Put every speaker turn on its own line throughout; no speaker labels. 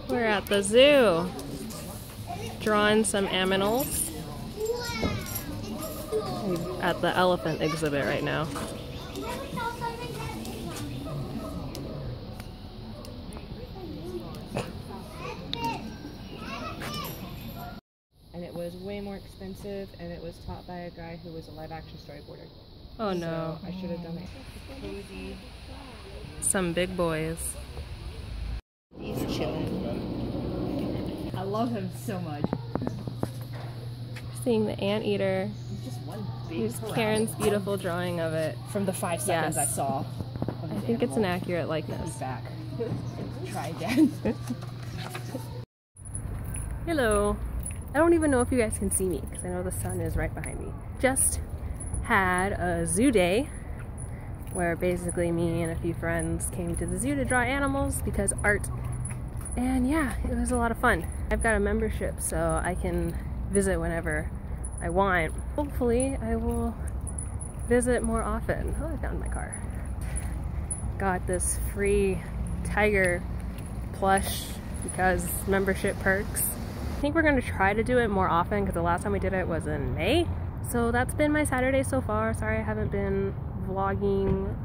We're at the zoo, drawing some aminals. We're at the elephant exhibit right now.
And it was way more expensive, and it was taught by a guy who was a live-action storyboarder.
Oh no.
So I should have done it. Cozy.
Some big boys.
He's chilling. I love him so much.
Seeing the anteater.
He's just one big
Here's
corral.
Karen's beautiful drawing of it.
From the 5 seconds
Yes.
I saw.
I think it's an accurate
He's
likeness.
back. Try again.
Hello. I don't even know if you guys can see me because I know the sun is right behind me. Just had a zoo day where basically me and a few friends came to the zoo to draw animals because art. And yeah, it was a lot of fun. I've got a membership so I can visit whenever I want. Hopefully I will visit more often. Oh, I found my car. Got this free tiger plush because membership perks. I think we're gonna try to do it more often because the last time we did it was in May. So that's been my Saturday so far. Sorry I haven't been vlogging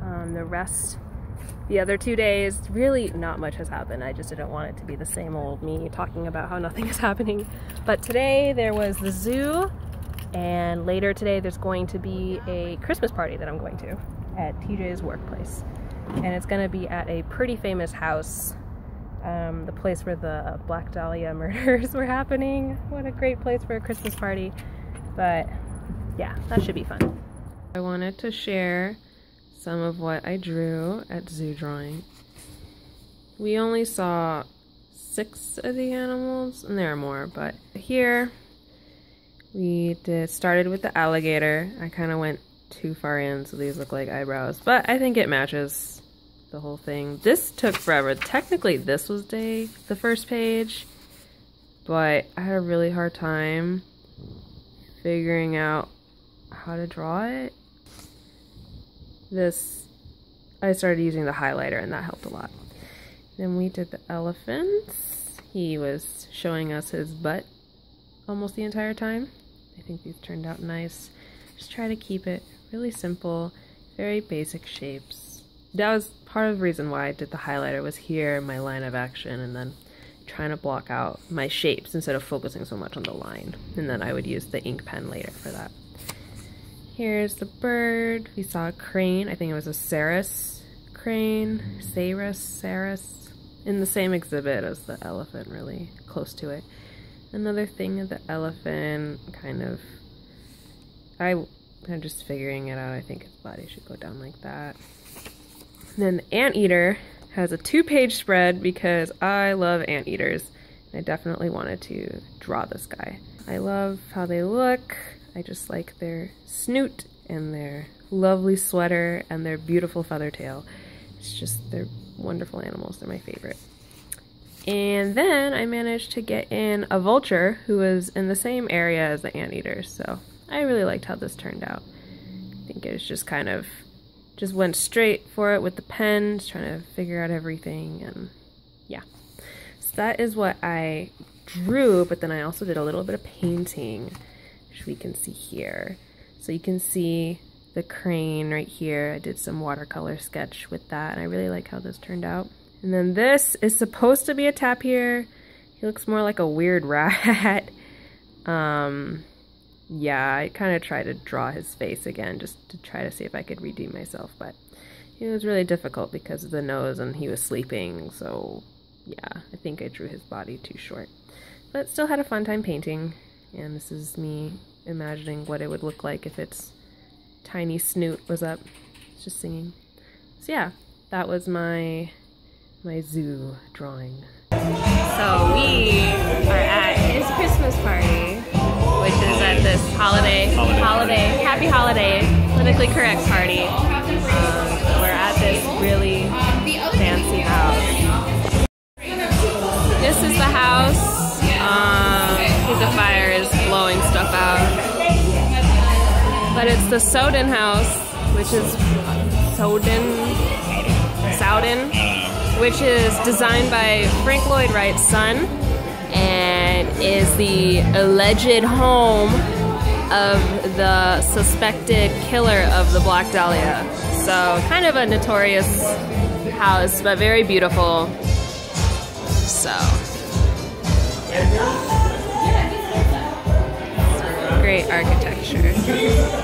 the other 2 days. Really not much has happened. I just didn't want it to be the same old me talking about how nothing is happening. But today there was the zoo, and later today there's going to be a Christmas party that I'm going to at TJ's workplace. And it's gonna be at a pretty famous house. The place where the Black Dahlia murders were happening. What a great place for a Christmas party. But yeah, that should be fun. I wanted to share some of what I drew at zoo drawing. We only saw 6 of the animals, and there are more, but here we started with the alligator. I kind of went too far in, so these look like eyebrows, but I think it matches the whole thing. This took forever. Technically this was the first page, but I had a really hard time figuring out how to draw it. I started using the highlighter and that helped a lot. Then we did the elephants. He was showing us his butt almost the entire time. I think these turned out nice. Just try to keep it really simple, very basic shapes. That was part of the reason why I did the highlighter, was here, my line of action, and then trying to block out my shapes instead of focusing so much on the line. And then I would use the ink pen later for that. Here's the bird. We saw a crane. I think it was a Saris crane. Saris. In the same exhibit as the elephant, really close to it. Another thing of the elephant, I'm just figuring it out. I think his body should go down like that. And then the anteater has a 2-page spread because I love anteaters. I definitely wanted to draw this guy. I love how they look. I just like their snoot and their lovely sweater and their beautiful feather tail. They're wonderful animals. They're my favorite. And then I managed to get in a vulture who was in the same area as the anteaters. So I really liked how this turned out. I think it was just just went straight for it with the pen, just trying to figure out everything, and yeah. So that is what I drew, but then I also did a little bit of painting, which we can see here. So you can see the crane right here. I did some watercolor sketch with that, and I really like how this turned out. And then this is supposed to be a tapir. He looks more like a weird rat. Yeah, I kind of tried to draw his face again just to try to see if I could redeem myself, but it was really difficult because of the nose and he was sleeping, so yeah, I think I drew his body too short. But still had a fun time painting, and this is me imagining what it would look like if its tiny snoot was up. It's just singing. So yeah, that was my zoo drawing. So we are at his Christmas party, which is at this happy holiday, politically correct party. We're at this really fancy house. This is the house. The fire is blowing stuff out. But it's the Soden house, which is Soden. which is designed by Frank Lloyd Wright's son and is the alleged home of the suspected killer of the Black Dahlia. So kind of a notorious house, but very beautiful. So great architecture.